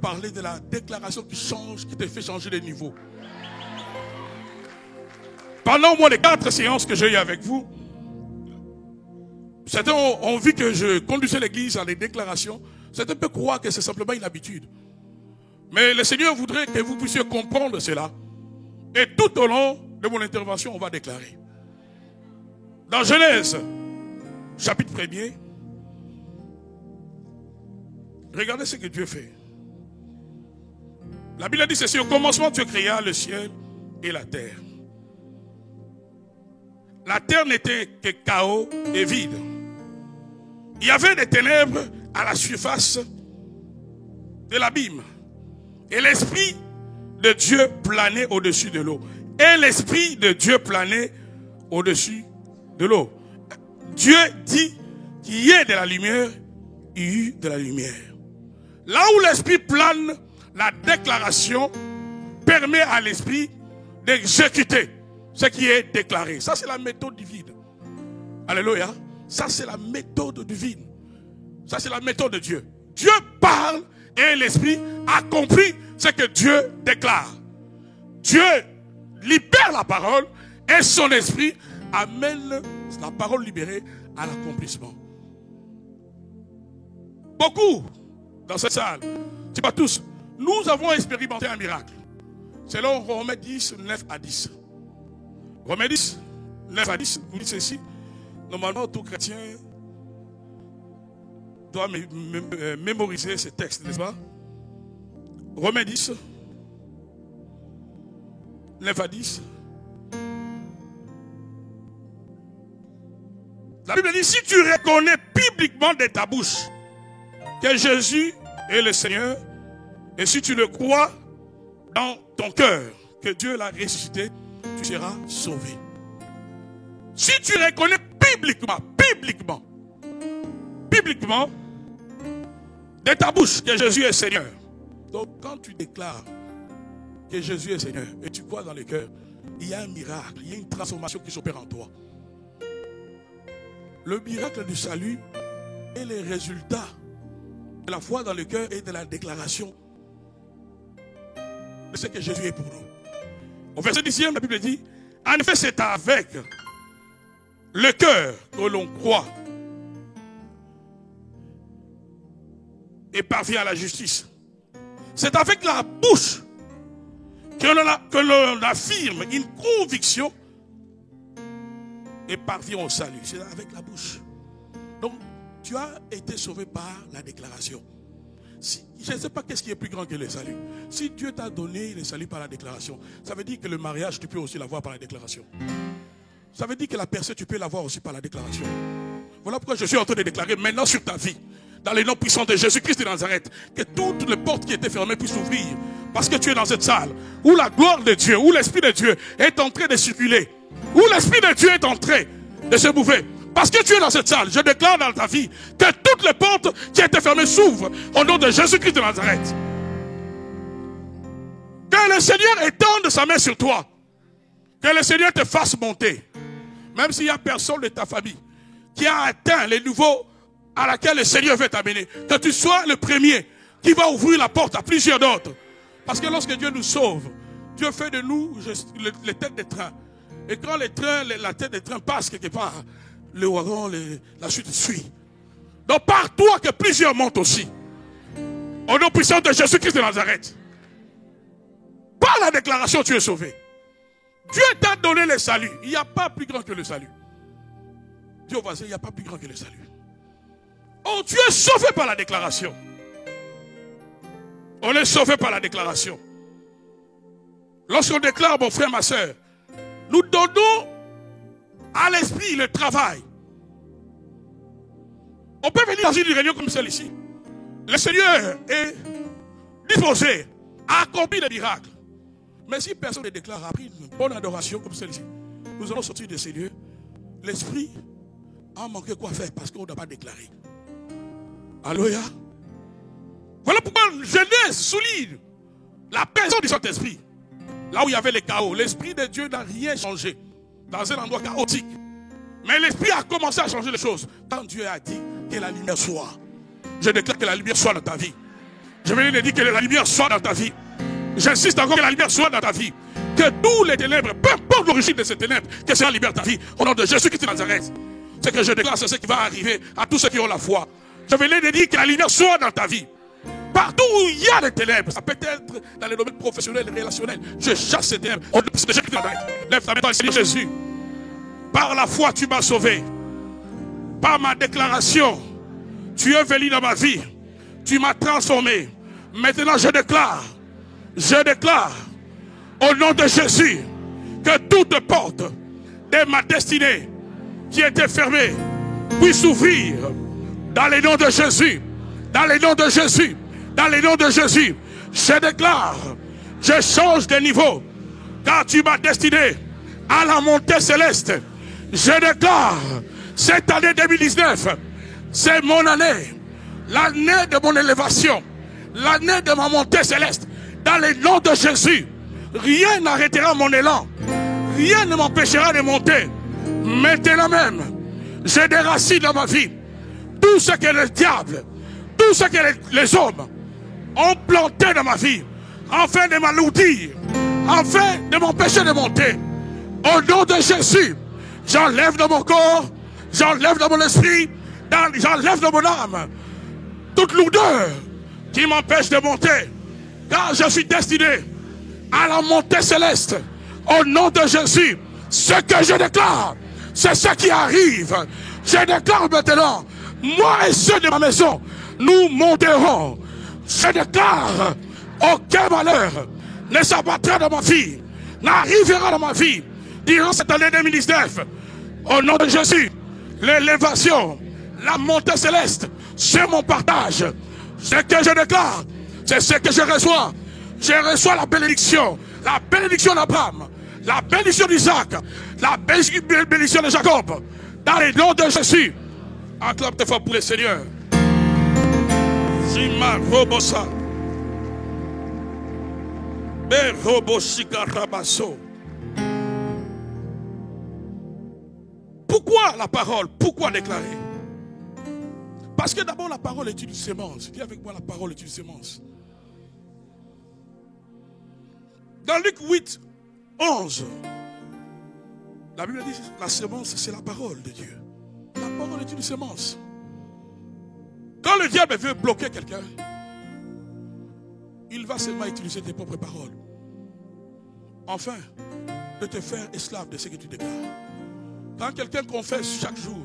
parler de la déclaration qui change, qui te fait changer de niveau. Pendant au moins les 4 séances que j'ai eues avec vous, certains ont vu que je conduisais l'église à des déclarations. Certains peuvent croire que c'est simplement une habitude. Mais le Seigneur voudrait que vous puissiez comprendre cela. Et tout au long de mon intervention, on va déclarer. Dans Genèse, chapitre 1er, regardez ce que Dieu fait. La Bible dit ceci: au commencement, Dieu créa le ciel et la terre. La terre n'était que chaos et vide. Il y avait des ténèbres à la surface de l'abîme. Et l'Esprit de Dieu planait au-dessus de l'eau. Et l'Esprit de Dieu planait au-dessus de l'eau. Dieu dit qu'il y ait de la lumière, il y eut de la lumière. Là où l'Esprit plane, la déclaration permet à l'Esprit d'exécuter ce qui est déclaré. Ça, c'est la méthode divine. Alléluia. Ça, c'est la méthode divine. Ça, c'est la méthode de Dieu. Dieu parle et l'Esprit accomplit ce que Dieu déclare. Dieu libère la parole et son Esprit amène la parole libérée à l'accomplissement. Beaucoup dans cette salle, c'est pas tous, nous avons expérimenté un miracle. Selon Romains 10, 9 à 10. Romains 10, 9 à 10, vous dites ceci. Normalement, tout chrétien doit mémoriser ces textes, n'est-ce pas? Romains 10, 9 à 10. La Bible dit, si tu reconnais publiquement de ta bouche que Jésus est le Seigneur, et si tu le crois dans ton cœur que Dieu l'a ressuscité, tu seras sauvé. Si tu reconnais publiquement, de ta bouche que Jésus est Seigneur. Donc quand tu déclares que Jésus est Seigneur et tu crois dans le cœur, il y a un miracle, il y a une transformation qui s'opère en toi. Le miracle du salut est le résultat de la foi dans le cœur et de la déclaration de ce que Jésus est pour nous. Au verset 10e, la Bible dit, en effet, c'est avec le cœur que l'on croit et parvient à la justice. C'est avec la bouche que l'on affirme une conviction et parvient au salut. C'est avec la bouche. Donc, tu as été sauvé par la déclaration. Je ne sais pas qu'est-ce qui est plus grand que le salut. Si Dieu t'a donné le salut par la déclaration, ça veut dire que le mariage, tu peux aussi l'avoir par la déclaration. Ça veut dire que la personne, tu peux l'avoir aussi par la déclaration. Voilà pourquoi je suis en train de déclarer maintenant sur ta vie, dans le nom puissant de Jésus-Christ de Nazareth, que toutes les portes qui étaient fermées puissent s'ouvrir. Parce que tu es dans cette salle où la gloire de Dieu, où l'Esprit de Dieu est en train de circuler, où l'Esprit de Dieu est en train de se mouver. Parce que tu es dans cette salle, je déclare dans ta vie que toutes les portes qui étaient fermées s'ouvrent au nom de Jésus-Christ de Nazareth. Que le Seigneur étende sa main sur toi. Que le Seigneur te fasse monter. Même s'il n'y a personne de ta famille qui a atteint les niveaux à laquelle le Seigneur veut t'amener. Que tu sois le premier qui va ouvrir la porte à plusieurs d'autres. Parce que lorsque Dieu nous sauve, Dieu fait de nous les têtes des trains. Et quand la tête des trains passe quelque part, le wagon, la chute suit. Donc par toi que plusieurs montent aussi. Au nom puissant de Jésus-Christ de Nazareth. Par la déclaration, tu es sauvé. Dieu t'a donné le salut. Il n'y a pas plus grand que le salut. Dieu voisin, il n'y a pas plus grand que le salut. Oh, tu es sauvé par la déclaration. On est sauvé par la déclaration. Lorsqu'on déclare, mon frère, ma soeur, nous donnons à l'esprit le travail. On peut venir dans une réunion comme celle-ci. Le Seigneur est disposé à accomplir des miracles. Mais si personne ne déclare après une bonne adoration comme celle-ci, nous allons sortir de ces lieux. L'esprit a manqué quoi faire parce qu'on ne doit pas déclarer. Alléluia. Voilà pourquoi Genèse souligne la personne du Saint-Esprit. Là où il y avait le chaos, l'Esprit de Dieu n'a rien changé. Dans un endroit chaotique. Mais l'Esprit a commencé à changer les choses. Quand Dieu a dit que la lumière soit. Je déclare que la lumière soit dans ta vie. Je venais de dire que la lumière soit dans ta vie. J'insiste encore que la lumière soit dans ta vie. Que tous les ténèbres, peu importe l'origine de ces ténèbres, que cela libère ta vie. Au nom de Jésus-Christ de Nazareth. Ce que je déclare, c'est ce qui va arriver à tous ceux qui ont la foi. Je venais de dire que la lumière soit dans ta vie. Partout où il y a des ténèbres, ça peut être dans les domaines professionnels et relationnels. Je chasse ces ténèbres. Au nom de Jésus-Christ de Nazareth. Lève ta main dans le Seigneur Jésus. Par la foi, tu m'as sauvé. Par ma déclaration, tu es venu dans ma vie. Tu m'as transformé. Maintenant, je déclare, au nom de Jésus, que toute porte de ma destinée qui était fermée puisse s'ouvrir dans les noms de Jésus. Dans les noms de Jésus. Dans les noms de Jésus. Je déclare, je change de niveau. Car tu m'as destiné à la montée céleste. Je déclare, cette année 2019, c'est mon année. L'année de mon élévation. L'année de ma montée céleste. Dans les noms de Jésus. Rien n'arrêtera mon élan. Rien ne m'empêchera de monter. Maintenant même, j'ai des racines dans ma vie. Tout ce que le diable, tout ce que les hommes ont planté dans ma vie, afin de m'alourdir, afin de m'empêcher de monter. Au nom de Jésus, j'enlève dans mon corps, j'enlève dans mon esprit, j'enlève dans mon âme toute lourdeur qui m'empêche de monter. Car je suis destiné à la montée céleste. Au nom de Jésus, ce que je déclare, c'est ce qui arrive. Je déclare maintenant, moi et ceux de ma maison, nous monterons. Je déclare, aucun malheur ne s'abattra dans ma vie, n'arrivera dans ma vie durant cette année 2019. Au nom de Jésus, l'élévation, la montée céleste, c'est mon partage. Ce que je déclare, c'est ce que je reçois. Je reçois la bénédiction d'Abraham, la bénédiction d'Isaac, la bénédiction de Jacob. Dans les noms de Jésus. Acclame tes fois pour le Seigneur. Zima Robosa. Be Roboshika Rabaso. Pourquoi la parole? Pourquoi déclarer? Parce que d'abord la parole est une sémence. Dis avec moi, la parole est une sémence. Dans Luc 8, 11, la Bible dit la sémence, c'est la parole de Dieu. La parole est une sémence. Quand le diable veut bloquer quelqu'un, il va seulement utiliser tes propres paroles. Enfin, de te faire esclave de ce que tu déclares. Quand quelqu'un confesse chaque jour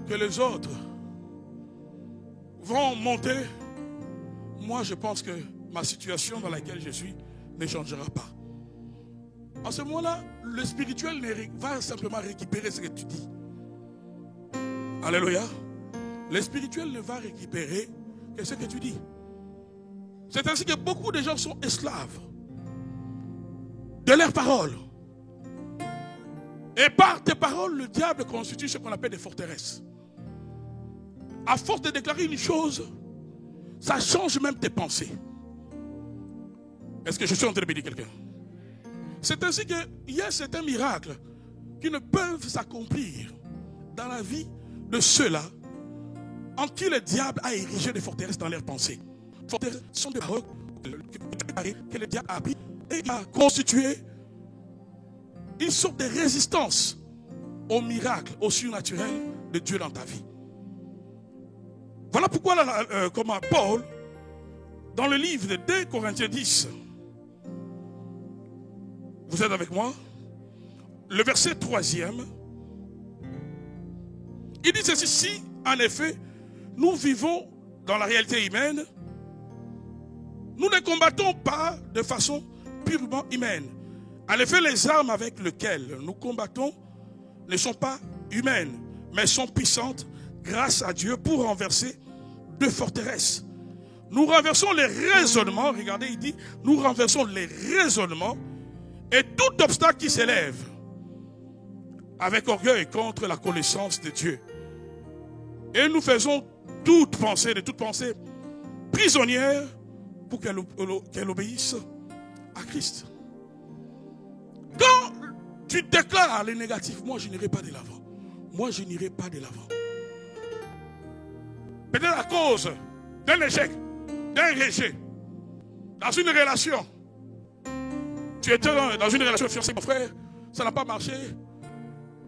que les autres vont monter, moi je pense que ma situation dans laquelle je suis ne changera pas. En ce moment-là, le spirituel va simplement récupérer ce que tu dis. Alléluia. Le spirituel ne va récupérer que ce que tu dis. C'est ainsi que beaucoup de gens sont esclaves de leurs paroles. Et par tes paroles, le diable constitue ce qu'on appelle des forteresses. À force de déclarer une chose, ça change même tes pensées. Est-ce que je suis en train de bénir quelqu'un? C'est ainsi qu'il y a certains miracles qui ne peuvent s'accomplir dans la vie de ceux-là en qui le diable a érigé des forteresses dans leurs pensées. Les forteresses sont des paroles que le diable a pris et a constitué une sorte de résistance au miracle, au surnaturel de Dieu dans ta vie. Voilà pourquoi comme Paul, dans le livre de 2 Corinthiens 10, vous êtes avec moi? Le verset 3e, il dit ceci: si en effet nous vivons dans la réalité humaine, nous ne combattons pas de façon purement humaine. En effet, les armes avec lesquelles nous combattons ne sont pas humaines, mais sont puissantes grâce à Dieu pour renverser de forteresses. Nous renversons les raisonnements, regardez, il dit, nous renversons les raisonnements et tout obstacle qui s'élève avec orgueil contre la connaissance de Dieu. Et nous faisons toute pensée prisonnière pour qu'elle obéisse à Christ. Quand tu déclares le négatif, moi je n'irai pas de l'avant. Moi je n'irai pas de l'avant. Peut-être à cause d'un échec. d'un rejet. Dans une relation, tu étais dans une relation fiancée avec ton frère, ça n'a pas marché,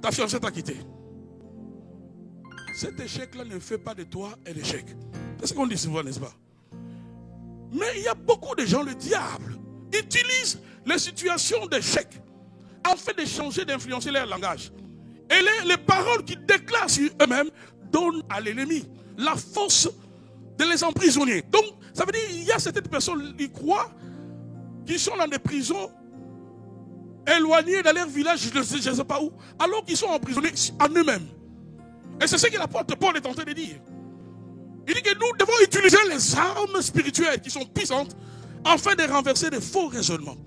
ta fiancée t'a quitté. Cet échec-là ne fait pas de toi un échec. C'est ce qu'on dit souvent, n'est-ce pas? Mais il y a beaucoup de gens, le diable utilise les situations d'échec afin de changer, d'influencer leur langage. Et les paroles qu'ils déclarent sur eux-mêmes donnent à l'ennemi la force de les emprisonner. Donc, ça veut dire qu'il y a certaines personnes qui croient qu'ils sont dans des prisons éloignées de leur village, je ne sais pas où, alors qu'ils sont emprisonnés en eux-mêmes. Et c'est ce que l'apôtre Paul est en train de dire. Il dit que nous devons utiliser les armes spirituelles qui sont puissantes afin de renverser des faux raisonnements.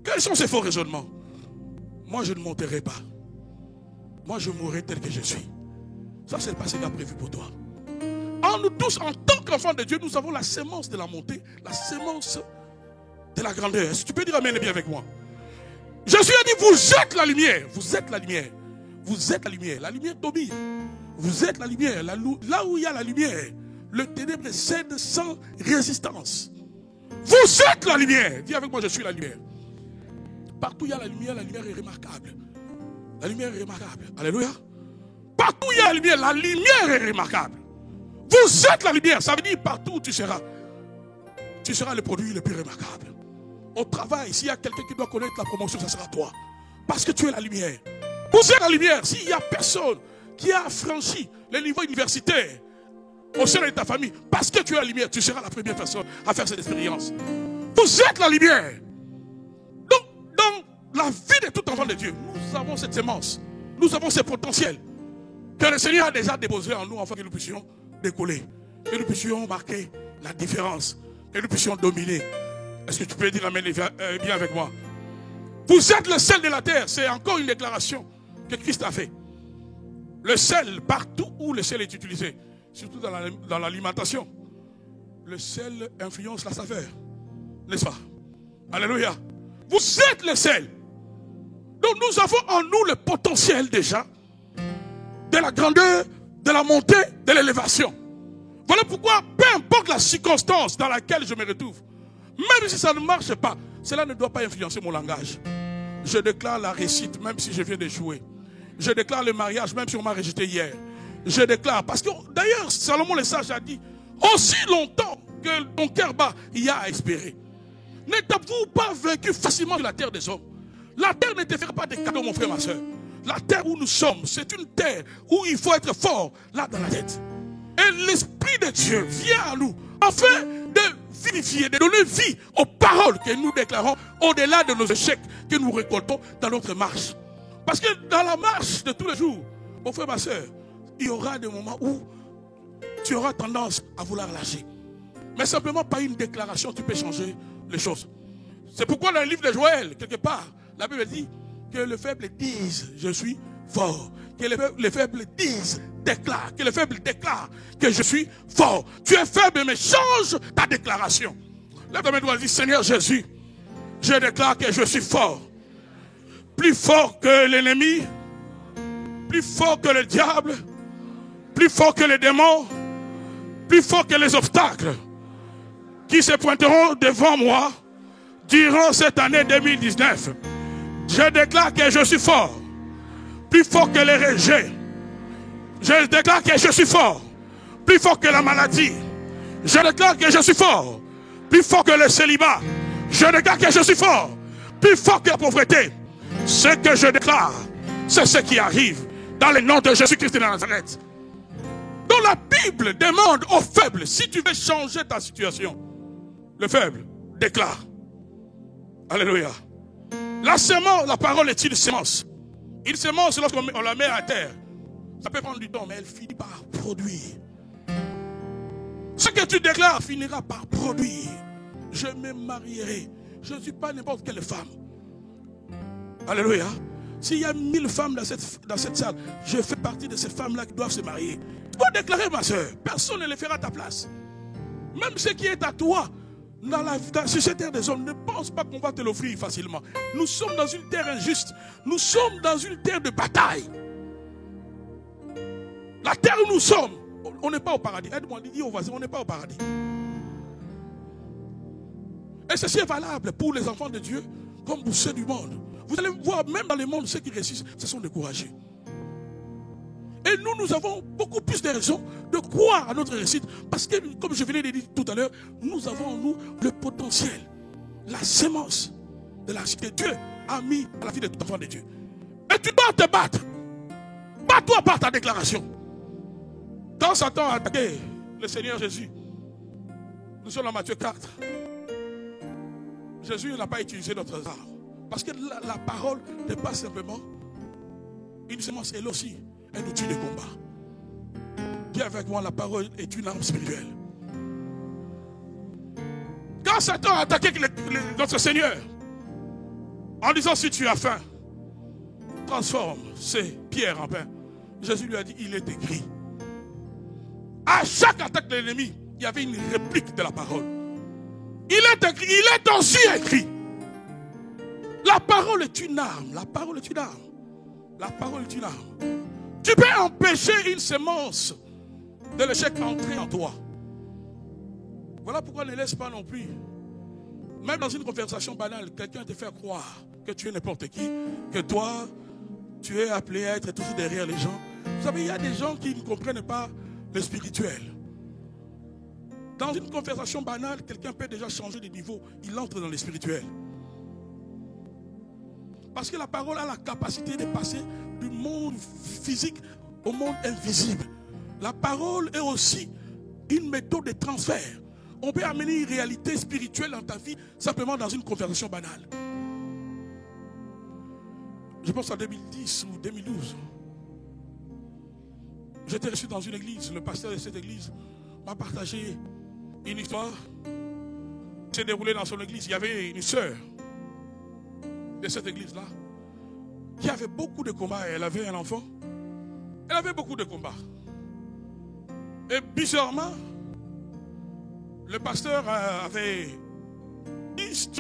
Quels sont ces faux raisonnements? Moi, je ne monterai pas. Moi, je mourrai tel que je suis. Ça, c'est pas ce qu'il a prévu pour toi. En nous tous, en tant qu'enfants de Dieu, nous avons la sémence de la montée, la sémence de la grandeur. Est-ce que tu peux dire amen et bien avec moi? Jésus a dit, vous êtes la lumière. Vous êtes la lumière. Vous êtes la lumière. La lumière domine. Vous êtes la lumière. Là où il y a la lumière, le ténèbre cède sans résistance. Vous êtes la lumière. Dis avec moi, je suis la lumière. Partout où il y a la lumière est remarquable. La lumière est remarquable. Alléluia. Partout où il y a la lumière est remarquable. Vous êtes la lumière. Ça veut dire partout où tu seras le produit le plus remarquable. Au travail, s'il y a quelqu'un qui doit connaître la promotion, ça sera toi. Parce que tu es la lumière. Vous êtes la lumière. S'il n'y a personne qui a franchi les niveaux universitaires au sein de ta famille, parce que tu es la lumière, tu seras la première personne à faire cette expérience. Vous êtes la lumière. Donc, dans la vie de tout enfant de Dieu, nous avons cette sémence. Nous avons ce potentiel que le Seigneur a déjà déposé en nous afin que nous puissions décoller. Que nous puissions marquer la différence. Que nous puissions dominer. Est-ce que tu peux dire amen bien avec moi? Vous êtes le sel de la terre. C'est encore une déclaration que Christ a fait. Le sel, partout où le sel est utilisé, surtout dans l'alimentation, le sel influence la saveur. N'est-ce pas? Alléluia. Vous êtes le sel. Donc nous avons en nous le potentiel déjà de la grandeur, de la montée, de l'élévation. Voilà pourquoi, peu importe la circonstance dans laquelle je me retrouve, même si ça ne marche pas, cela ne doit pas influencer mon langage. Je déclare la réussite, même si je viens d'échouer. Je déclare le mariage, même si on m'a rejeté hier. Je déclare, parce que d'ailleurs, Salomon le sage a dit, aussi longtemps que ton cœur bat, il y a à espérer. N'êtes-vous pas vaincu facilement de la terre des hommes? La terre ne te fera pas de cadeaux, mon frère, ma soeur. La terre où nous sommes, c'est une terre où il faut être fort, là dans la tête. Et l'Esprit de Dieu vient à nous, afin de vivifier, de donner vie aux paroles que nous déclarons, au-delà de nos échecs que nous récoltons dans notre marche. Parce que dans la marche de tous les jours, mon frère, ma soeur, il y aura des moments où tu auras tendance à vouloir lâcher. Mais simplement par une déclaration, tu peux changer les choses. C'est pourquoi dans le livre de Joël, quelque part, la Bible dit que les faibles disent, je suis fort. Que les faibles disent, déclarent. Que les faibles déclarent que je suis fort. Tu es faible, mais change ta déclaration. Lève ta main droite et dis, Seigneur Jésus, je déclare que je suis fort. Plus fort que l'ennemi, plus fort que le diable, plus fort que les démons, plus fort que les obstacles qui se pointeront devant moi durant cette année 2019. Je déclare que je suis fort, plus fort que les rejets. Je déclare que je suis fort, plus fort que la maladie. Je déclare que je suis fort, plus fort que le célibat. Je déclare que je suis fort, plus fort que la pauvreté. Ce que je déclare, c'est ce qui arrive dans le nom de Jésus-Christ de Nazareth. Donc la Bible demande aux faibles, si tu veux changer ta situation, le faible déclare. Alléluia. La sémence, la parole est une sémence. Une sémence, lorsqu'on la met à terre, ça peut prendre du temps, mais elle finit par produire. Ce que tu déclares finira par produire. Je me marierai. Je ne suis pas n'importe quelle femme. Alléluia. S'il y a 1000 femmes dans cette salle, je fais partie de ces femmes-là qui doivent se marier. Tu dois déclarer, ma soeur. Personne ne le fera à ta place. Même ce qui est à toi, sur cette terre des hommes, ne pense pas qu'on va te l'offrir facilement. Nous sommes dans une terre injuste. Nous sommes dans une terre de bataille. La terre où nous sommes, on n'est pas au paradis. Aide-moi, dis au voisin, on n'est pas au paradis. Et ceci est valable pour les enfants de Dieu comme pour ceux du monde. Vous allez voir, même dans le monde, ceux qui réussissent se sont découragés. Et nous avons beaucoup plus de raisons de croire à notre réussite. Parce que, comme je venais de dire tout à l'heure, nous avons en nous le potentiel, la sémence de la cité. Dieu a mis à la vie de tout enfant de Dieu. Et tu dois te battre. Bats-toi par ta déclaration. Quand Satan a attaqué le Seigneur Jésus, nous sommes dans Matthieu 4. Jésus n'a pas utilisé notre arme. Parce que la parole n'est pas simplement une sémence, elle aussi un outil de combat. Dis avec moi, la parole est une arme spirituelle. Quand Satan a attaqué notre Seigneur, en disant si tu as faim, transforme ces pierres en pain. Jésus lui a dit, il est écrit. À chaque attaque de l'ennemi, il y avait une réplique de la parole. Il est écrit, il est aussi écrit. La parole est une arme. La parole est une arme. La parole est une arme. Tu peux empêcher une sémence de l'échec entrer en toi. Voilà pourquoi ne laisse pas non plus. Même dans une conversation banale, quelqu'un te fait croire que tu es n'importe qui, que toi, tu es appelé à être toujours derrière les gens. Vous savez, il y a des gens qui ne comprennent pas le spirituel. Dans une conversation banale, quelqu'un peut déjà changer de niveau. Il entre dans le spirituel. Parce que la parole a la capacité de passer du monde physique au monde invisible. La parole est aussi une méthode de transfert. On peut amener une réalité spirituelle dans ta vie simplement dans une conversation banale. Je pense en 2010 ou 2012. J'étais reçu dans une église. Le pasteur de cette église m'a partagé une histoire qui s'est déroulée dans son église. Il y avait une sœur de cette église-là qui avait beaucoup de combats. Elle avait un enfant. Elle avait beaucoup de combats. Et bizarrement, le pasteur avait dit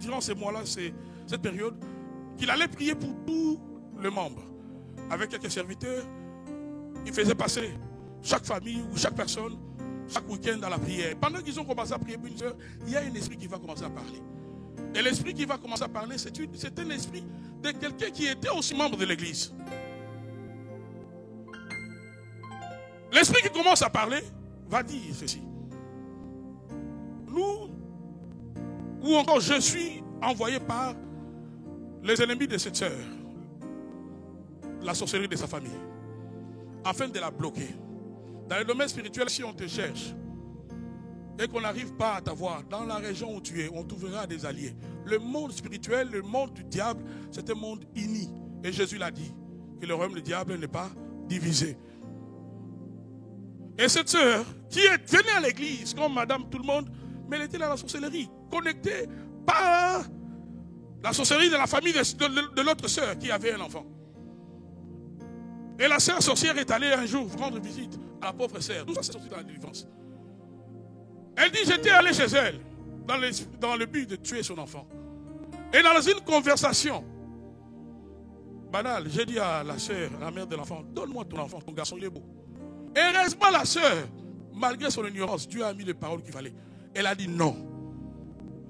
durant ces mois-là, cette période, qu'il allait prier pour tous les membres. Avec quelques serviteurs, il faisait passer chaque famille ou chaque personne, chaque week-end dans la prière. Pendant qu'ils ont commencé à prier pour une sœur, il y a un esprit qui va commencer à parler. Et l'esprit qui va commencer à parler, c'est un esprit de quelqu'un qui était aussi membre de l'église. L'esprit qui commence à parler va dire ceci. Nous, ou encore je suis envoyé par les ennemis de cette sœur, la sorcellerie de sa famille, afin de la bloquer. Dans le domaine spirituel, si on te cherche et qu'on n'arrive pas à t'avoir dans la région où tu es, on trouvera des alliés. Le monde spirituel, le monde du diable, c'est un monde uni. Et Jésus l'a dit, que le royaume du diable n'est pas divisé. Et cette sœur, qui est venue à l'église, comme madame tout le monde, mais elle était dans la sorcellerie, connectée par la sorcellerie de la famille de l'autre sœur qui avait un enfant. Et la sœur sorcière est allée un jour rendre visite à la pauvre sœur. Tout ça, c'est sorti dans la délivrance. Elle dit, j'étais allé chez elle dans le but de tuer son enfant. Et dans une conversation banale, j'ai dit à la sœur, la mère de l'enfant, donne-moi ton enfant, ton garçon, il est beau. Et heureusement, la sœur, malgré son ignorance, Dieu a mis les paroles qu'il fallait. Elle a dit non.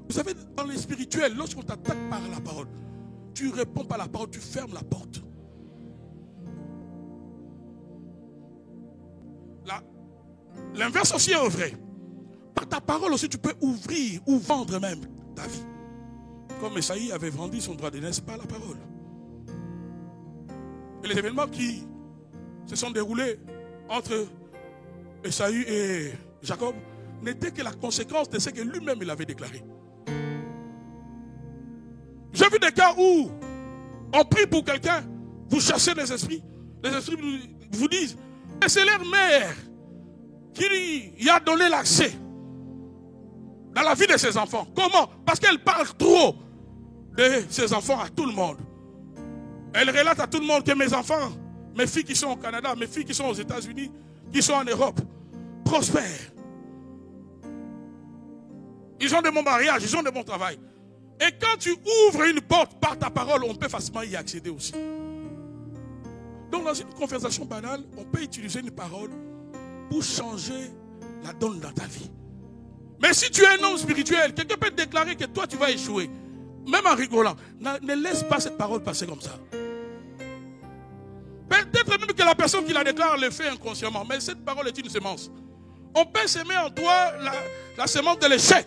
Vous savez, dans le spirituel, lorsqu'on t'attaque par la parole, tu réponds par la parole, tu fermes la porte. L'inverse aussi est vrai. Par ta parole aussi, tu peux ouvrir ou vendre même ta vie. Comme Esaïe avait vendu son droit d'aînesse par la parole. Et les événements qui se sont déroulés entre Esaü et Jacob n'étaient que la conséquence de ce que lui-même il avait déclaré. J'ai vu des cas où on prie pour quelqu'un, vous chassez les esprits vous disent, et c'est leur mère qui y a donné l'accès dans la vie de ses enfants. Comment? Parce qu'elle parle trop de ses enfants à tout le monde. Elle relate à tout le monde que mes enfants, mes filles qui sont au Canada, mes filles qui sont aux États-Unis, qui sont en Europe, prospèrent. Ils ont de bons mariages, ils ont de bons travail. Et quand tu ouvres une porte par ta parole, on peut facilement y accéder aussi. Donc dans une conversation banale, on peut utiliser une parole pour changer la donne dans ta vie. Mais si tu es un homme spirituel, quelqu'un peut déclarer que toi tu vas échouer. Même en rigolant. Ne laisse pas cette parole passer comme ça. Peut-être même que la personne qui la déclare le fait inconsciemment. Mais cette parole est une semence. On peut semer en toi la semence de l'échec,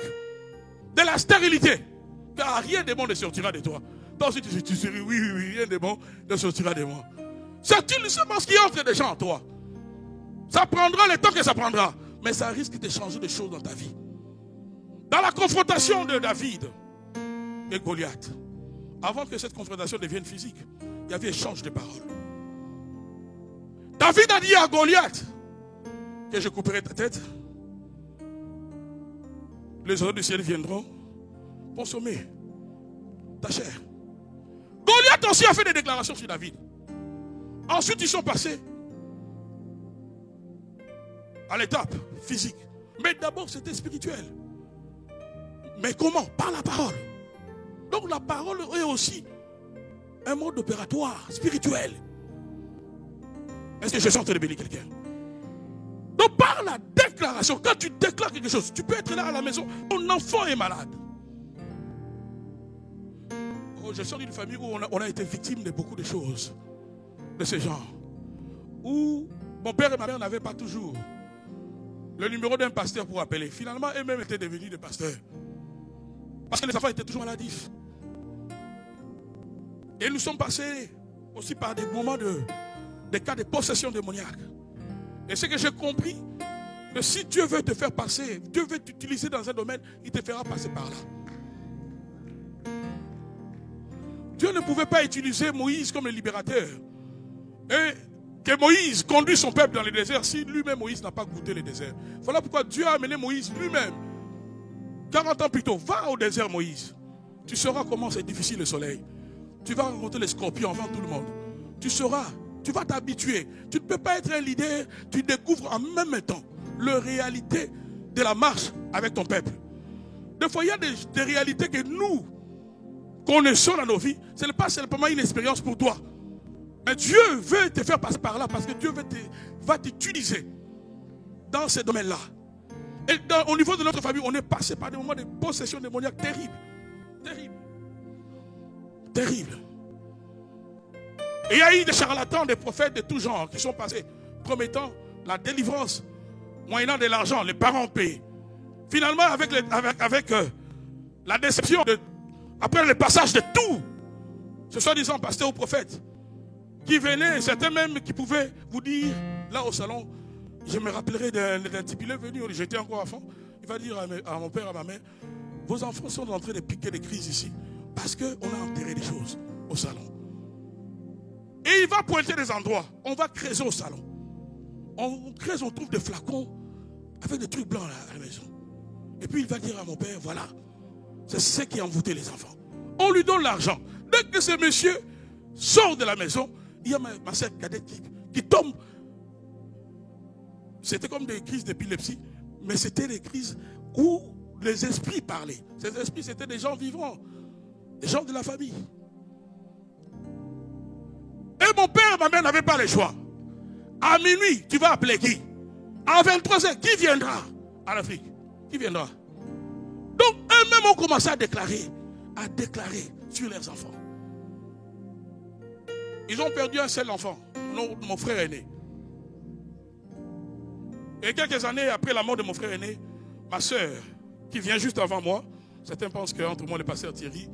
de la stérilité. Car rien de bon ne sortira de toi. Toi aussi tu seras, oui, rien de bon ne sortira de moi. C'est une semence qui entre déjà en toi. Ça prendra le temps que ça prendra. Mais ça risque de changer des choses dans ta vie. Dans la confrontation de David et Goliath, avant que cette confrontation devienne physique, il y avait échange de paroles. David a dit à Goliath que je couperai ta tête. Les oiseaux du ciel viendront consommer ta chair. Goliath aussi a fait des déclarations sur David. Ensuite, ils sont passés à l'étape physique. Mais d'abord, c'était spirituel. Mais comment? Par la parole. Donc la parole est aussi un mode opératoire, spirituel. Est-ce que je sens te bénir quelqu'un? Donc par la déclaration, quand tu déclares quelque chose, tu peux être là à la maison, ton enfant est malade. Oh, je sors d'une famille où on a été victime de beaucoup de choses, de ce genre. Où mon père et ma mère n'avaient pas toujours le numéro d'un pasteur pour appeler. Finalement, eux-mêmes étaient devenus des pasteurs. Parce que les enfants étaient toujours maladifs. Et nous sommes passés aussi par des moments des cas de possession démoniaque. Et ce que j'ai compris, que si Dieu veut te faire passer, Dieu veut t'utiliser dans un domaine, il te fera passer par là. Dieu ne pouvait pas utiliser Moïse comme le libérateur. Et que Moïse conduit son peuple dans le désert si lui-même Moïse n'a pas goûté le désert. Voilà pourquoi Dieu a amené Moïse lui-même. 40 ans plus tôt, va au désert Moïse. Tu sauras comment c'est difficile le soleil. Tu vas rencontrer les scorpions avant tout le monde. Tu sauras, tu vas t'habituer. Tu ne peux pas être un leader, tu découvres en même temps la réalité de la marche avec ton peuple. Des fois, il y a des réalités que nous connaissons dans nos vies. Ce n'est pas simplement une expérience pour toi. Mais Dieu veut te faire passer par là parce que Dieu va t'utiliser dans ces domaines-là. Et au niveau de notre famille, on est passé par des moments de possession démoniaque terribles. Terribles. Terribles. Et il y a eu des charlatans, des prophètes de tout genre qui sont passés, promettant la délivrance, moyennant de l'argent, les parents payés. Finalement, avec la déception, après le passage de tout, ce soi-disant pasteur ou prophète, qui venaient, certains même qui pouvaient vous dire, là au salon, je me rappellerai d'un type, il est venu, j'étais encore enfant, il va dire à mon père, à ma mère, vos enfants sont en train de piquer des crises ici, parce qu'on a enterré des choses au salon. Et il va pointer des endroits, on va creuser au salon. On creuse, on trouve des flacons avec des trucs blancs à la maison. Et puis il va dire à mon père, voilà, c'est ce qui a envoûté les enfants. On lui donne l'argent. Dès que ce monsieur sort de la maison, il y a ma soeur cadette qui tombe. C'était comme des crises d'épilepsie, mais c'était des crises où les esprits parlaient. Ces esprits, c'était des gens vivants, des gens de la famille. Et mon père et ma mère n'avaient pas le choix. À minuit, tu vas appeler qui? À 23h, qui viendra en Afrique? Qui viendra? Donc, eux-mêmes ont commencé à déclarer sur leurs enfants. Ils ont perdu un seul enfant, mon frère aîné. Et quelques années après la mort de mon frère aîné, ma soeur, qui vient juste avant moi, certains pensent qu'entre moi et le pasteur Thierry,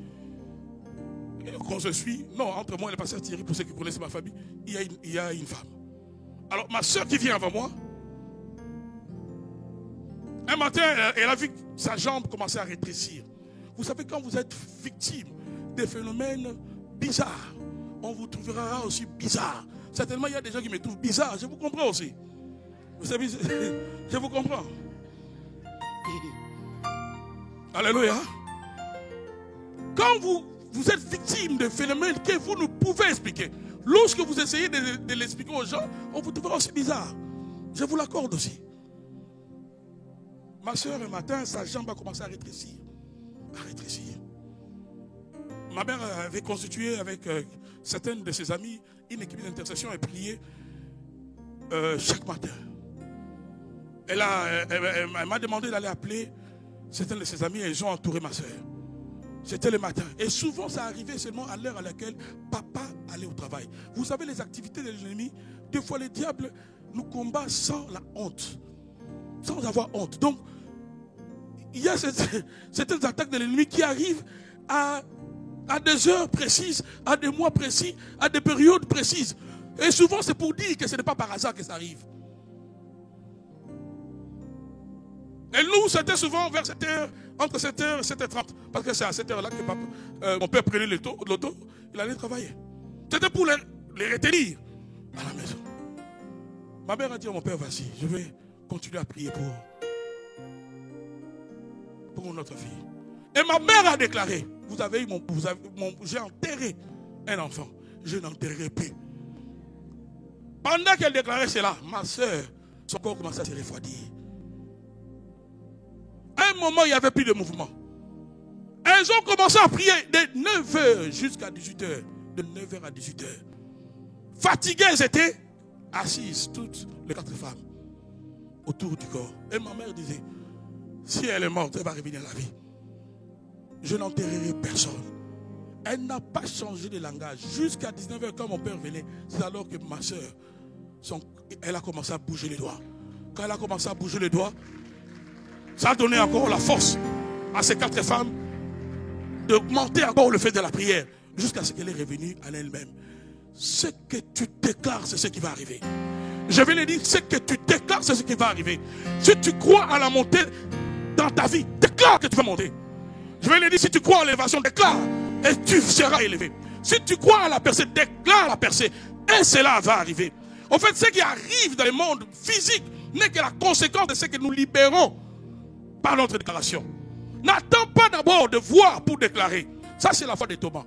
qu'on se suit, non, entre moi et le pasteur Thierry, pour ceux qui connaissent ma famille, il y a une femme. Alors ma soeur qui vient avant moi, un matin, elle a vu sa jambe commencer à rétrécir. Vous savez, quand vous êtes victime des phénomènes bizarres, on vous trouvera aussi bizarre. Certainement, il y a des gens qui me trouvent bizarre. Je vous comprends aussi. Vous savez, je vous comprends. Alléluia. Quand vous êtes victime de phénomènes que vous ne pouvez expliquer, lorsque vous essayez de l'expliquer aux gens, on vous trouvera aussi bizarre. Je vous l'accorde aussi. Ma soeur, un matin, sa jambe a commencé à rétrécir. Ma mère avait constitué avec certaines de ses amies une équipe d'intercession et prié chaque matin. Elle m'a demandé d'aller appeler Certains de ses amis, ils ont entouré ma soeur. C'était le matin. Et souvent, ça arrivait seulement à l'heure à laquelle papa allait au travail. Vous savez, les activités de l'ennemi, des fois, le diable nous combat sans la honte. Sans avoir honte. Donc, il y a certaines attaques de l'ennemi qui arrivent à des heures précises, à des mois précis, à des périodes précises. Et souvent, c'est pour dire que ce n'est pas par hasard que ça arrive. Et nous, c'était souvent vers 7h, entre 7h et 7h30. Parce que c'est à cette heure-là que mon père prenait l'auto, il allait travailler. C'était pour les retenir à la maison. Ma mère a dit à mon père, vas-y, je vais continuer à prier pour notre fille. Et ma mère a déclaré, j'ai enterré un enfant, je n'enterrerai plus. Pendant qu'elle déclarait cela, ma soeur, son corps commençait à se refroidir. À un moment, il n'y avait plus de mouvement. Elles ont commencé à prier de 9h jusqu'à 18h. De 9h à 18h. Fatiguées, elles étaient assises, toutes les 4 femmes, autour du corps. Et ma mère disait, si elle est morte, elle va revenir à la vie. Je n'enterrerai personne. Elle n'a pas changé de langage. Jusqu'à 19h, quand mon père venait, c'est alors que ma soeur, elle a commencé à bouger les doigts. Quand elle a commencé à bouger les doigts, ça a donné encore la force à ces 4 femmes d'augmenter encore le fait de la prière jusqu'à ce qu'elle est revenue à elle-même. Ce que tu déclares, c'est ce qui va arriver. Je vais le dire, ce que tu déclares, c'est ce qui va arriver. Si tu crois à la montée dans ta vie, déclare que tu vas monter. Je vais le dire, si tu crois à l'élévation, déclare et tu seras élevé. Si tu crois à la percée, déclare la percée et cela va arriver. En fait, ce qui arrive dans le monde physique n'est que la conséquence de ce que nous libérons par notre déclaration. N'attends pas d'abord de voir pour déclarer. Ça, c'est la foi de Thomas.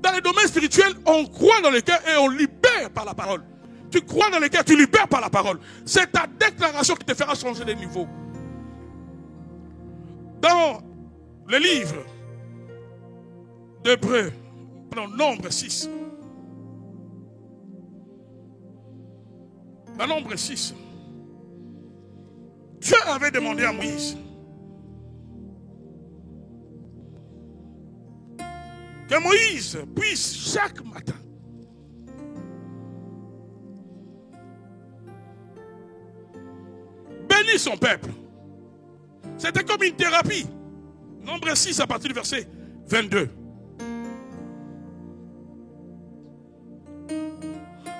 Dans le domaine spirituel, on croit dans le cœur et on libère par la parole. Tu crois dans le cœur, tu libères par la parole. C'est ta déclaration qui te fera changer de niveau. Dans le livre d'Hébreux, dans Nombre 6. Dans Nombre 6. Dieu avait demandé à Moïse que Moïse puisse chaque matin bénir son peuple. C'était comme une thérapie. Nombre 6 à partir du verset 22.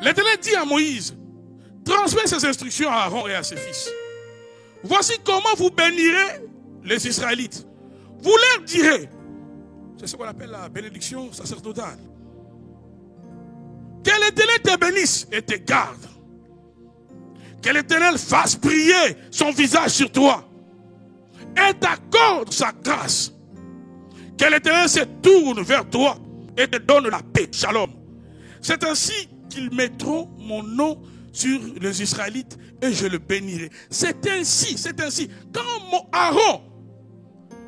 L'Éternel dit à Moïse, transmets ses instructions à Aaron et à ses fils. Voici comment vous bénirez les Israélites. Vous leur direz, c'est ce qu'on appelle la bénédiction sacerdotale, que l'Éternel te bénisse et te garde. Que l'Éternel fasse briller son visage sur toi et t'accorde sa grâce. Que l'Éternel se tourne vers toi et te donne la paix. Shalom. C'est ainsi qu'ils mettront mon nom sur les Israélites et je le bénirai. C'est ainsi. Quand Aaron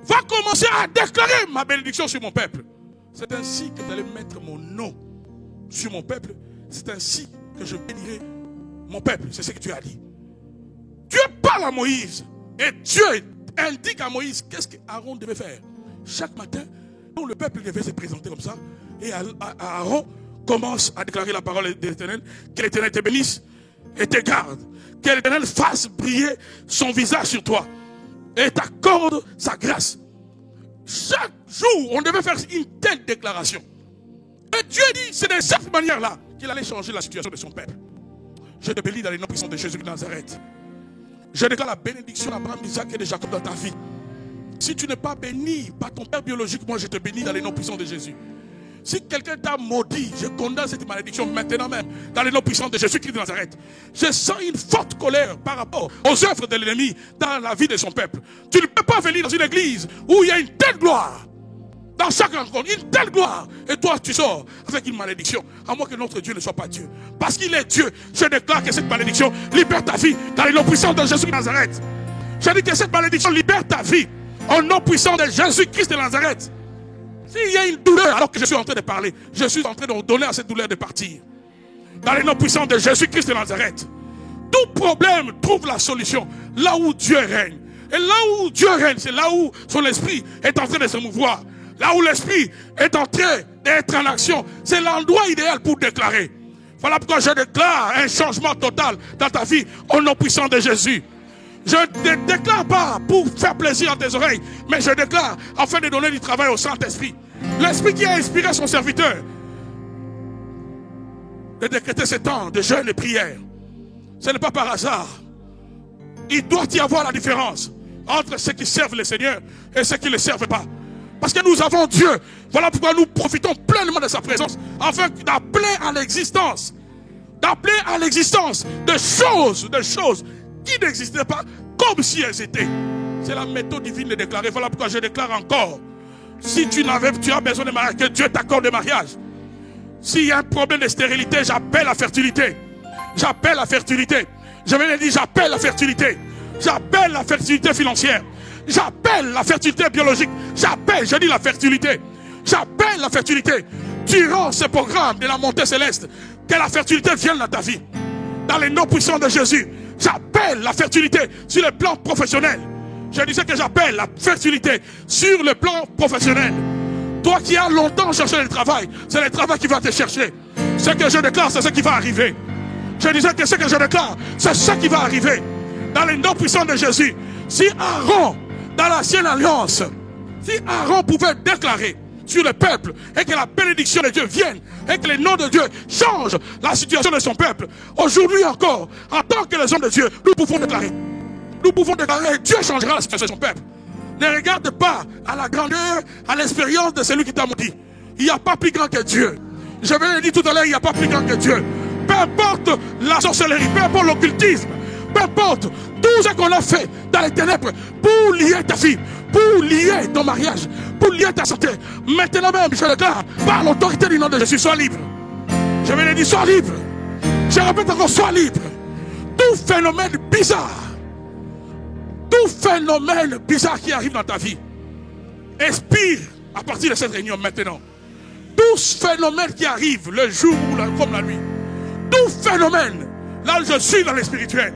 va commencer à déclarer ma bénédiction sur mon peuple, c'est ainsi que vous allez mettre mon nom sur mon peuple. C'est ainsi que je bénirai mon peuple. C'est ce que tu as dit. Dieu parle à Moïse et Dieu indique à Moïse qu'est-ce qu'Aaron devait faire. Chaque matin, le peuple devait se présenter comme ça et Aaron commence à déclarer la parole de l'Éternel. Que l'Éternel te bénisse et te garde. Que l'Éternel fasse briller son visage sur toi et t'accorde sa grâce. Chaque jour, on devait faire une telle déclaration. Et Dieu dit, c'est de cette manière-là qu'il allait changer la situation de son peuple. Je te bénis dans les noms puissants de Jésus de Nazareth. Je déclare la bénédiction d'Abraham, d'Isaac et de Jacob dans ta vie. Si tu n'es pas béni par ton père biologique, moi je te bénis dans les noms puissants de Jésus. Si quelqu'un t'a maudit, je condamne cette malédiction maintenant même, dans les noms puissants de Jésus-Christ de Nazareth. Je sens une forte colère par rapport aux œuvres de l'ennemi dans la vie de son peuple. Tu ne peux pas venir dans une église où il y a une telle gloire. Dans chaque rencontre, une telle gloire. Et toi, tu sors avec une malédiction. À moins que notre Dieu ne soit pas Dieu. Parce qu'il est Dieu, je déclare que cette malédiction libère ta vie dans les noms puissants de Jésus de Nazareth. Je dis que cette malédiction libère ta vie au nom puissant de Jésus-Christ de Nazareth. S'il y a une douleur, alors que je suis en train de parler, je suis en train de donner à cette douleur de partir. Dans les noms puissants de Jésus-Christ de Nazareth. Tout problème trouve la solution là où Dieu règne. Et là où Dieu règne, c'est là où son esprit est en train de se mouvoir. Là où l'esprit est en train d'être en action. C'est l'endroit idéal pour déclarer. Voilà pourquoi je déclare un changement total dans ta vie au nom puissant de Jésus. Je ne déclare pas pour faire plaisir à tes oreilles, mais je déclare afin de donner du travail au Saint-Esprit. L'Esprit qui a inspiré son serviteur de décréter ces temps de jeûne et prière. Ce n'est pas par hasard. Il doit y avoir la différence entre ceux qui servent le Seigneur et ceux qui ne le servent pas. Parce que nous avons Dieu. Voilà pourquoi nous profitons pleinement de sa présence afin d'appeler à l'existence. D'appeler à l'existence de choses qui n'existaient pas comme si elles étaient. C'est la méthode divine de déclarer. Voilà pourquoi je déclare encore. Si tu as besoin de mariage, que Dieu t'accorde le mariage. S'il y a un problème de stérilité, j'appelle la fertilité. J'appelle la fertilité. Je vais dire, j'appelle la fertilité. J'appelle la fertilité financière. J'appelle la fertilité biologique. Je dis la fertilité. J'appelle la fertilité. Durant ce programme de la montée céleste, que la fertilité vienne dans ta vie. Dans les noms puissants de Jésus, j'appelle la fertilité sur le plan professionnel. Je disais que j'appelle la fertilité sur le plan professionnel. Toi qui as longtemps cherché le travail, c'est le travail qui va te chercher. Ce que je déclare, c'est ce qui va arriver. Je disais que ce que je déclare, c'est ce qui va arriver. Dans les noms puissants de Jésus. Si Aaron, dans l'ancienne alliance, si Aaron pouvait déclarer sur le peuple et que la bénédiction de Dieu vienne et que le nom de Dieu change la situation de son peuple, aujourd'hui encore, en tant que les hommes de Dieu, nous pouvons déclarer. Nous pouvons déclarer, Dieu changera la situation de son peuple. Ne regarde pas à la grandeur, à l'expérience de celui qui t'a maudit. Il n'y a pas plus grand que Dieu. Je vais le dire tout à l'heure, il n'y a pas plus grand que Dieu. Peu importe la sorcellerie, peu importe l'occultisme, peu importe tout ce qu'on a fait dans les ténèbres pour lier ta fille, pour lier ton mariage, pour lier ta santé. Maintenant même, je le déclare, par l'autorité du nom de Jésus, sois libre. Je vais le dire, sois libre. Je répète encore, sois libre. Tout phénomène bizarre qui arrive dans ta vie, expire à partir de cette réunion maintenant. Tout phénomène qui arrive le jour comme la nuit, tout phénomène, là je suis dans le spirituel,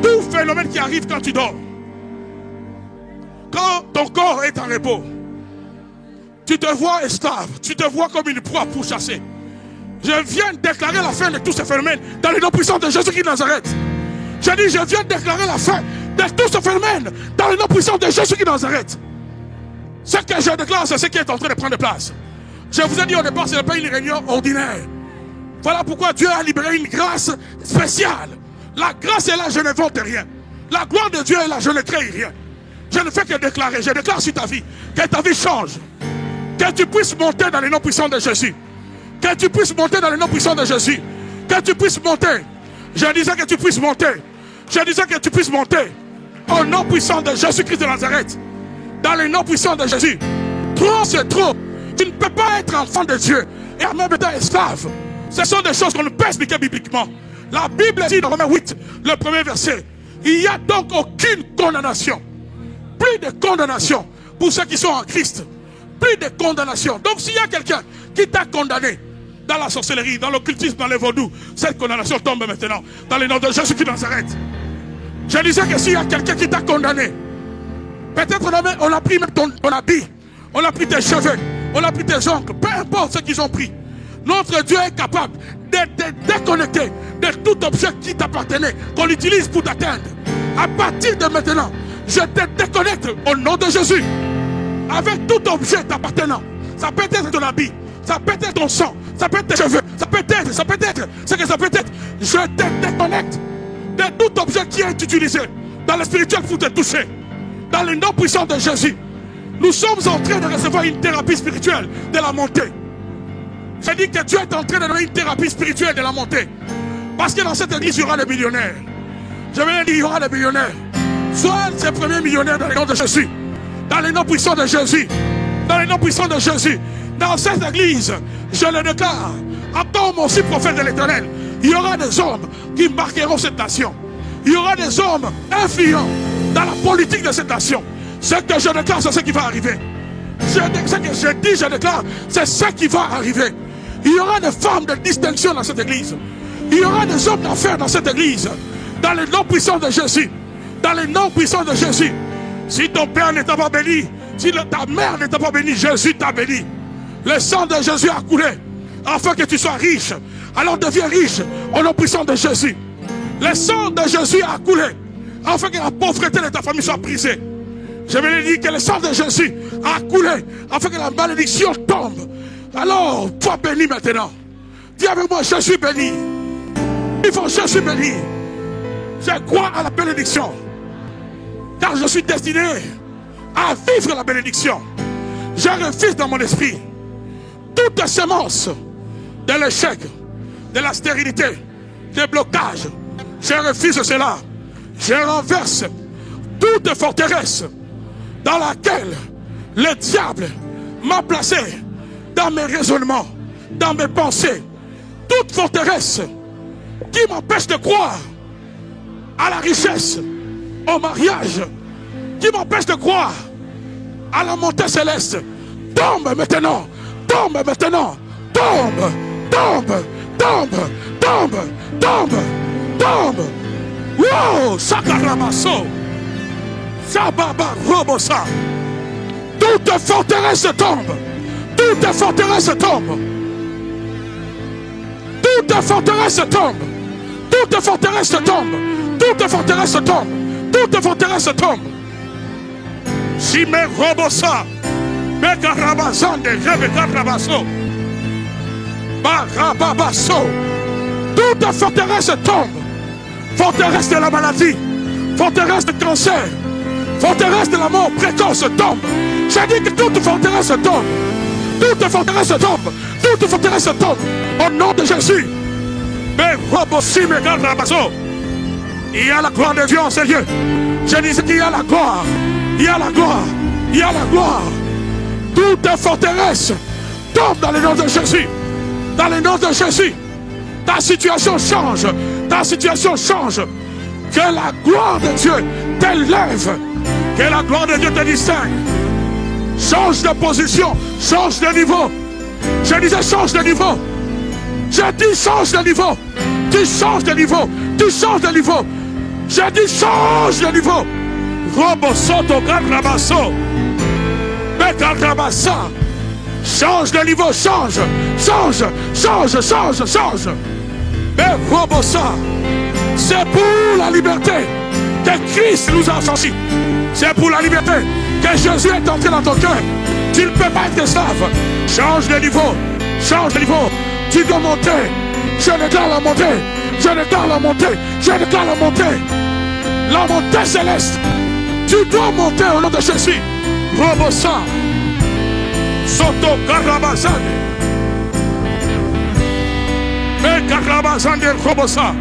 tout phénomène qui arrive quand tu dors, quand ton corps est en repos, tu te vois esclave, tu te vois comme une proie pour chasser. Je viens de déclarer la fin de tous ces phénomènes dans le nom puissant de Jésus-Christ de Nazareth. Je dis, je viens de déclarer la fin de tout ce phénomène dans le nom puissant de Jésus-Christ de Nazareth. Ce que je déclare, c'est ce qui est en train de prendre place. Je vous ai dit au départ, ce n'est pas une réunion ordinaire. Voilà pourquoi Dieu a libéré une grâce spéciale. La grâce est là, je ne vante rien. La gloire de Dieu est là, je ne crée rien. Je ne fais que déclarer, je déclare sur ta vie, que ta vie change. Que tu puisses monter dans le nom puissant de Jésus. Que tu puisses monter dans le nom puissant de Jésus. Que tu puisses monter. Je disais que tu puisses monter. Je disais que tu puisses monter. Au nom puissant de Jésus-Christ de Nazareth. Dans le nom puissant de Jésus. Trop, c'est trop. Tu ne peux pas être enfant de Dieu et en même temps esclave. Ce sont des choses qu'on ne peut expliquer bibliquement. La Bible dit dans Romains 8, le premier verset, il n'y a donc aucune condamnation. Plus de condamnation pour ceux qui sont en Christ. Plus de condamnation. Donc s'il y a quelqu'un qui t'a condamné dans la sorcellerie, dans l'occultisme, dans le vaudou, cette condamnation tombe maintenant dans le nom de Jésus-Christ de Nazareth. Je disais que s'il y a quelqu'un qui t'a condamné, peut-être on a pris même ton habit, on a pris tes cheveux, on a pris tes ongles, peu importe ce qu'ils ont pris. Notre Dieu est capable de te déconnecter de tout objet qui t'appartenait, qu'on utilise pour t'atteindre. À partir de maintenant, je te déconnecte au nom de Jésus. Avec tout objet t'appartenant. Ça peut être ton habit, ça peut être ton sang, ça peut être tes cheveux, ça peut être, ce que ça peut être. Je te déconnecte de tout objet qui est utilisé dans le spirituel pour te toucher. Dans le nom puissant de Jésus. Nous sommes en train de recevoir une thérapie spirituelle de la montée. Je dis que Dieu est en train de donner une thérapie spirituelle de la montée. Parce que dans cette église, il y aura des millionnaires. Je vais dire, il y aura des millionnaires. Sois ces premiers millionnaires dans le nom de Jésus. Dans le nom puissant de Jésus. Dans le nom puissant de Jésus. Dans cette église, je le déclare, en tant que aussi prophète de l'Éternel, il y aura des hommes qui marqueront cette nation. Il y aura des hommes influents dans la politique de cette nation. Ce que je déclare, c'est ce qui va arriver. Ce que je dis, je déclare, c'est ce qui va arriver. Il y aura des femmes de distinction dans cette église. Il y aura des hommes d'affaires dans cette église. Dans le nom puissant de Jésus. Dans le nom puissant de Jésus. Si ton père n'était pas béni, si ta mère n'était pas bénie, Jésus t'a béni. Le sang de Jésus a coulé afin que tu sois riche. Alors deviens riche au nom puissant de Jésus. Le sang de Jésus a coulé afin que la pauvreté de ta famille soit brisée. Je vais lui dire que le sang de Jésus a coulé afin que la malédiction tombe. Alors, toi béni maintenant. Dis avec moi, je suis béni. Il faut, je suis béni. Je crois à la bénédiction. Car je suis destiné à vivre la bénédiction. Je refuse dans mon esprit toute semence de l'échec, de la stérilité, des blocages. Je refuse cela. Je renverse toute forteresse dans laquelle le diable m'a placé dans mes raisonnements, dans mes pensées. Toute forteresse qui m'empêche de croire à la richesse, au mariage, qui m'empêche de croire à la montée céleste, tombe maintenant, tombe maintenant, tombe, tombe, tombe, tombe, tombe, tombe. Wow, Sakaramaso, Sababa Robosa. Toute forteresse tombe, toute forteresse tombe, toute forteresse tombe, toute forteresse tombe, toute forteresse tombe, toute forteresse tombe. Si me Robosa, me Karabazande, Rebe Karabaso, Barababaso, toute forteresse tombe. Forteresse de la maladie, forteresse de cancer, forteresse de la mort précoce tombe. J'ai dit que toute forteresse tombe. Toute forteresse tombe. Toute forteresse tombe. Au nom de Jésus. Il y a la gloire de Dieu en ces lieux. Je disais qu'il y a la gloire. Il y a la gloire. Il y a la gloire. Toute forteresse tombe dans le nom de Jésus. Dans le nom de Jésus. Ta situation change. Ta situation change. Que la gloire de Dieu t'élève. Que la gloire de Dieu te distingue. Change de position. Change de niveau. Je disais change de niveau. Je dis change de niveau. Tu changes de niveau. Tu changes de niveau. Je dis change de niveau. Robo soto garrabasso. Becarrabassa. Change de niveau. Change. Change. Change. Change. Change. C'est pour la liberté que Christ nous a affranchis. C'est pour la liberté que Jésus est entré dans ton cœur. Tu ne peux pas être esclave. Change de niveau. Change de niveau. Tu dois monter. Je déclare la montée. Je déclare la montée. Je déclare la montée. La montée céleste. Tu dois monter au nom de Jésus. Robosa. Soto Karabazane. Karabazande Robosa,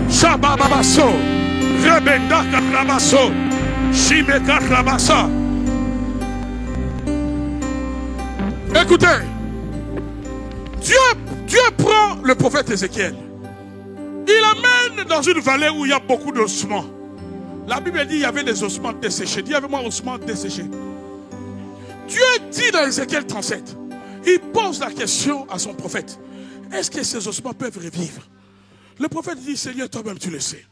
Shabababaso, Rebenda Karabaso, Shime Karabasa. Écoutez, Dieu prend le prophète Ézéchiel. Il l'amène dans une vallée où il y a beaucoup d'ossements. La Bible dit qu'il y avait des ossements desséchés. Dis avec moi ossements desséchés. Dieu dit dans Ézéchiel 37, il pose la question à son prophète. Est-ce que ces ossements peuvent revivre? Le prophète dit, Seigneur, toi-même tu le sais.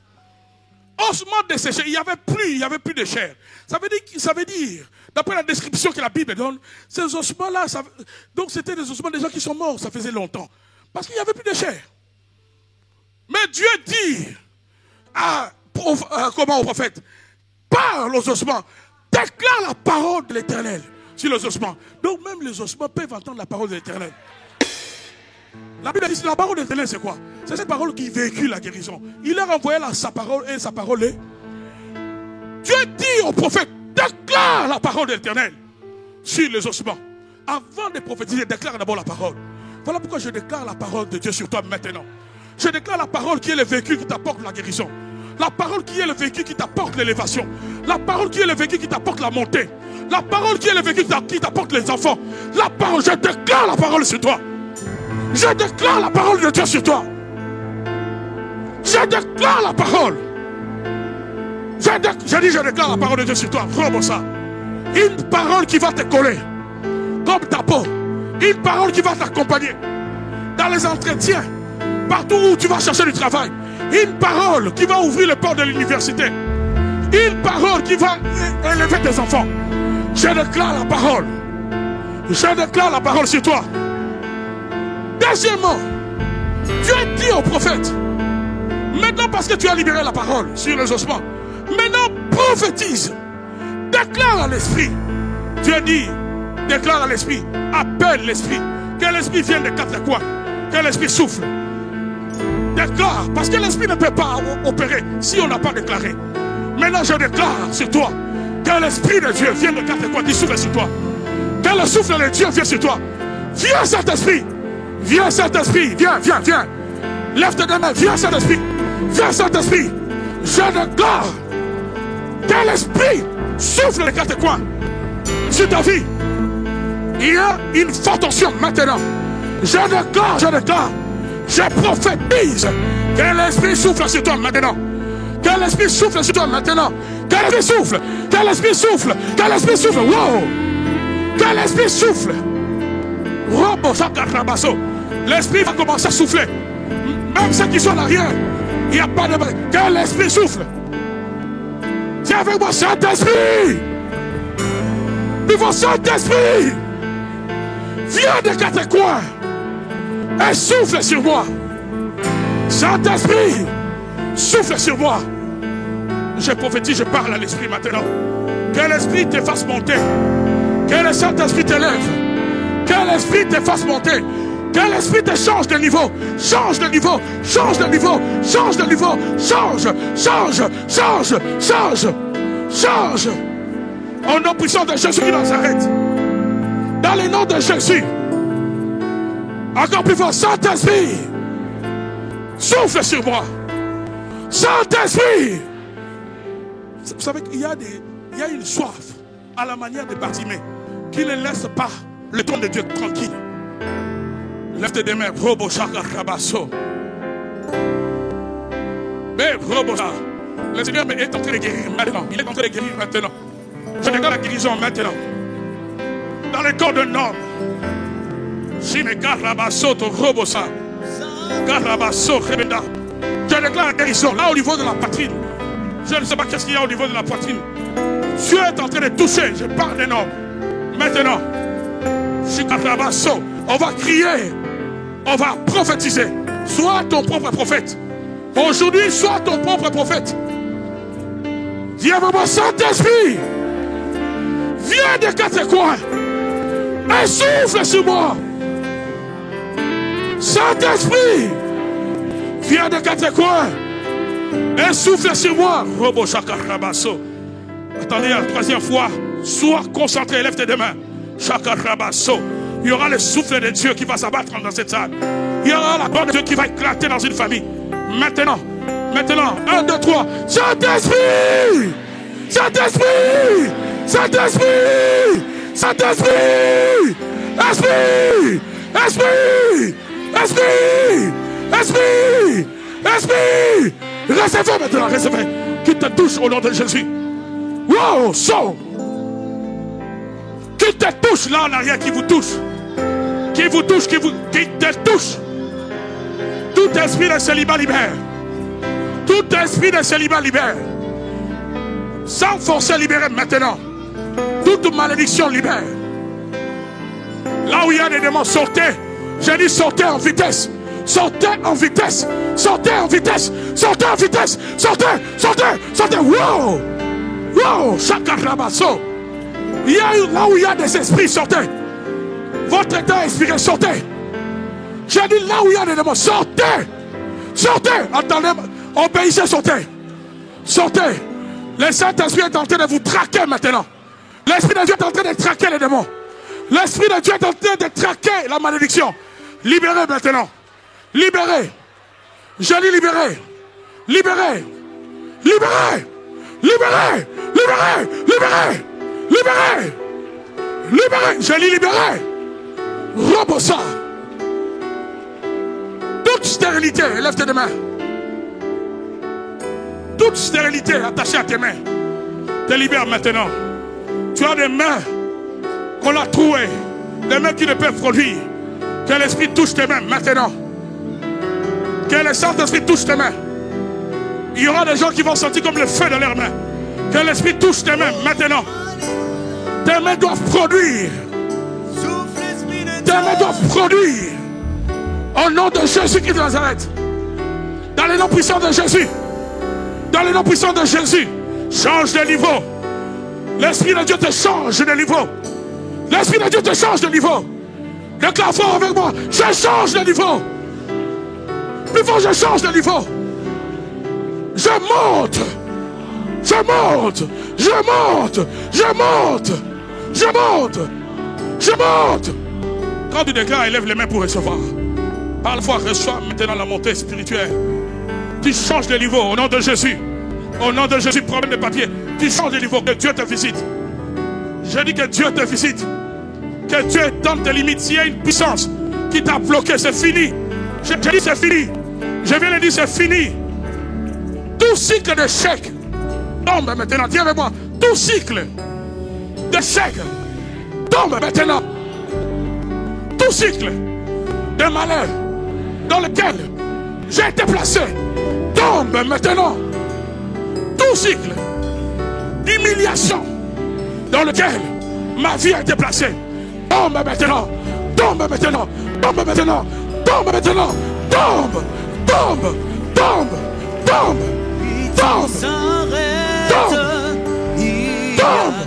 Ossements desséchés, il n'y avait plus de chair. Ça veut dire, d'après la description que la Bible donne, ces ossements-là, donc c'était des ossements des gens qui sont morts, ça faisait longtemps. Parce qu'il n'y avait plus de chair. Mais Dieu dit au prophète, parle aux ossements, déclare la parole de l'Éternel sur les ossements. Donc même les ossements peuvent entendre la parole de l'Éternel. La Bible dit, la parole de l'Éternel, c'est quoi? C'est cette parole qui véhicule la guérison. Il a renvoyé sa parole et sa parole est. Dieu dit au prophète, déclare la parole de l'Éternel sur les ossements. Avant de prophétiser, déclare d'abord la parole. Voilà pourquoi je déclare la parole de Dieu sur toi maintenant. Je déclare la parole qui est le véhicule qui t'apporte la guérison. La parole qui est le véhicule qui t'apporte l'élévation. La parole qui est le véhicule qui t'apporte la montée. La parole qui est le véhicule qui t'apporte les enfants. La parole, je déclare la parole sur toi. Je déclare la parole de Dieu sur toi. Je déclare la parole. Je déclare la parole de Dieu sur toi. Vraiment ça. Une parole qui va te coller comme ta peau. Une parole qui va t'accompagner dans les entretiens, partout où tu vas chercher du travail. Une parole qui va ouvrir les portes de l'université. Une parole qui va élever tes enfants. Je déclare la parole. Je déclare la parole sur toi. Deuxièmement, Dieu dit au prophète, maintenant parce que tu as libéré la parole sur les ossements, maintenant prophétise, déclare à l'esprit. Dieu dit, déclare à l'esprit, appelle l'esprit, que l'esprit vienne des quatre coins, que l'esprit souffle. Déclare, parce que l'esprit ne peut pas opérer si on n'a pas déclaré. Maintenant je déclare sur toi, que l'esprit de Dieu vienne des quatre coins, qui souffle sur toi. Que le souffle de Dieu vienne sur toi. Viens Saint-Esprit. Viens Saint-Esprit. Viens, viens, viens. Lève tes deux mains. Viens Saint-Esprit. Viens Saint-Esprit. Je déclare que l'esprit souffle les quatre coins sur ta vie. Il y a une forte onction maintenant. Je déclare, je prophétise que l'esprit souffle sur toi maintenant. Que l'esprit souffle sur toi maintenant. Que l'esprit souffle. Que l'esprit souffle. Que l'esprit souffle. Wow. Que l'esprit souffle. L'esprit va commencer à souffler. Même ceux qui sont en arrière, il n'y a pas de... Que l'esprit souffle. Viens avec moi, Saint-Esprit. Vivons Saint-Esprit. Viens des quatre coins et souffle sur moi. Saint-Esprit, souffle sur moi. Je prophétise, je parle à l'esprit maintenant. Que l'esprit te fasse monter. Que le Saint-Esprit t'élève. Que l'esprit te fasse monter. Que l'esprit te change de niveau. Change de niveau. Change de niveau. Change de niveau. Change. Change. Change. Change. Change. Au nom puissant de Jésus de Nazareth. Dans le nom de Jésus. Encore plus fort. Saint-Esprit. Souffle sur moi. Saint-Esprit. Vous savez qu'il y a une soif à la manière de Bartimée qui ne laisse pas le trône de Dieu tranquille. Lève tes deux mains. Robo Shaka Rabasso. Mais Robo, le Seigneur est en train de guérir maintenant. Il est en train de guérir maintenant. Je déclare la guérison maintenant. Dans le corps d'un homme. Si mes Karabasso, ton Robosa. Karabasso, Rebenda. Je déclare la guérison là au niveau de la poitrine. Je ne sais pas qu'est-ce qu'il y a au niveau de la poitrine. Dieu est en train de toucher. Je parle d'un homme. Maintenant. On va crier, on va prophétiser. Sois ton propre prophète. Aujourd'hui, sois ton propre prophète. Viens avec moi, Saint-Esprit. Viens des quatre coins et souffle sur moi. Saint-Esprit, viens des quatre coins et souffle sur moi. Robo Shaka Rabasso. Attendez, la troisième fois, sois concentré, lève tes deux mains. Shaka Rabasso. Il y aura le souffle de Dieu qui va s'abattre dans cette salle. Il y aura la parole de Dieu qui va éclater dans une famille. Maintenant, 1, 2, 3. Saint-Esprit! Saint-Esprit! Saint-Esprit! Saint-Esprit! Esprit! Esprit! Esprit! Esprit! Esprit! Recevez maintenant, recevez. Qui te touche au nom de Jésus. Wow, so! Qui te touche là en arrière, qui vous touche. Qui vous touche, qui te touche. Tout esprit de célibat libère. Tout esprit de célibat libère. Sans forcer libérer maintenant. Toute malédiction libère. Là où il y a des démons, sortez. J'ai dit sortez en vitesse. Sortez en vitesse. Sortez en vitesse. Sortez en vitesse. Sortez, sortez, sortez. Wow! Wow! Chacun rabasso. Il y a là où il y a des esprits, sortez. Votre état inspiré, sortez. J'ai dit là où il y a des démons, sortez. Sortez. Attendez, obéissez, sortez. Sortez. Le Saint-Esprit est en train de vous traquer maintenant. L'Esprit de Dieu est en train de traquer les démons. L'Esprit de Dieu est en train de traquer la malédiction. Libérez maintenant. Libérez. Je dis libérez. Libérez. Libérez. Libérez. Libérez. Libérez. Libérez. Libérez. Je dis libérez. Robosa. Toute stérilité, lève tes mains. Toute stérilité attachée à tes mains, te libère maintenant. Tu as des mains qu'on a trouées, des mains qui ne peuvent produire. Que l'Esprit touche tes mains maintenant. Que le Saint-Esprit touche tes mains. Il y aura des gens qui vont sentir comme le feu de leurs mains. Que l'Esprit touche tes mains maintenant. Tes mains doivent produire. Tes mains doivent produire. Au nom de Jésus-Christ de Nazareth. Dans le nom puissant de Jésus. Dans le nom puissant de Jésus. Change de niveau. L'Esprit de Dieu te change de niveau. L'Esprit de Dieu te change de niveau. Déclare fort avec moi. Je change de niveau. Plus fort, je change de niveau. Je monte. Je monte. Je monte. Je monte. Je monte. Je monte. Quand tu déclares, élève les mains pour recevoir. Parle-moi, reçois maintenant la montée spirituelle. Tu changes de niveau au nom de Jésus. Au nom de Jésus, problème de papier. Tu changes de niveau. Que Dieu te visite. Je dis que Dieu te visite. Que Dieu donne tes limites. S'il y a une puissance qui t'a bloqué, c'est fini. Je dis c'est fini. Je viens de dire c'est fini. Tout cycle d'échec tombe maintenant. Dis avec moi. Tout cycle d'échec tombe maintenant. Tout cycle de malheur dans lequel j'ai été placé tombe maintenant. Tout cycle d'humiliation dans lequel ma vie a été placée tombe maintenant. Tombe maintenant. Tombe maintenant. Tombe maintenant. Tombe. Tombe. Tombe. Tombe. Tombe. Tombe.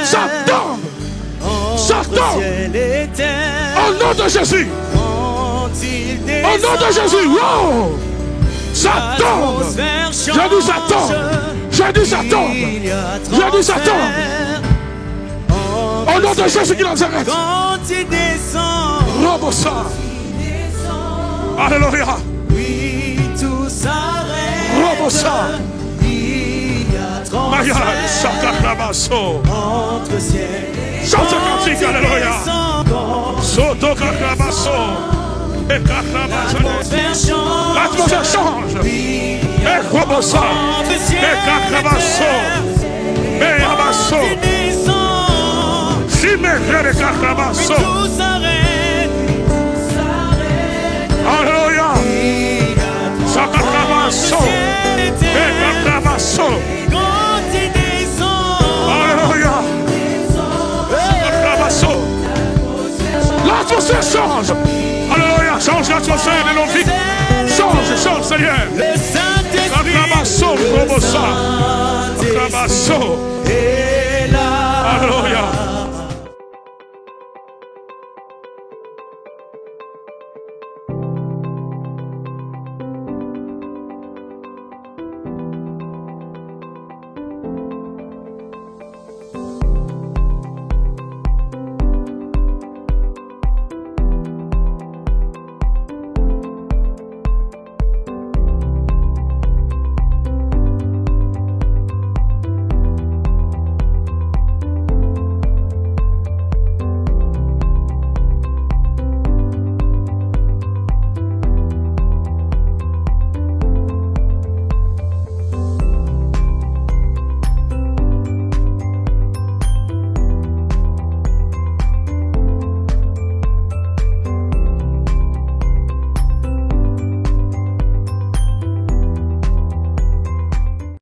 Ça tombe. Ça tombe. Au nom de Jésus. Au nom de Jésus. Wow. Ça tombe. Je dis ça tombe. Je dis ça tombe. Je dis ça tombe. Au nom de Jésus qui Nazareth. Robosa. Alléluia. Robosa. Maya, Sakarabaso. Chante cantique, alléluia. Soto Karabaso. Et Karabaso. L'atmosphère change. Et Robosa. Et Karabaso. Et Abaso. Chimère et Karabaso. Alléluia. Sakarabaso. Et Karabaso. Alléluia. L'atmosphère change. Alléluia. Change l'atmosphère de nos vies. Change, change, Seigneur. Alléluia.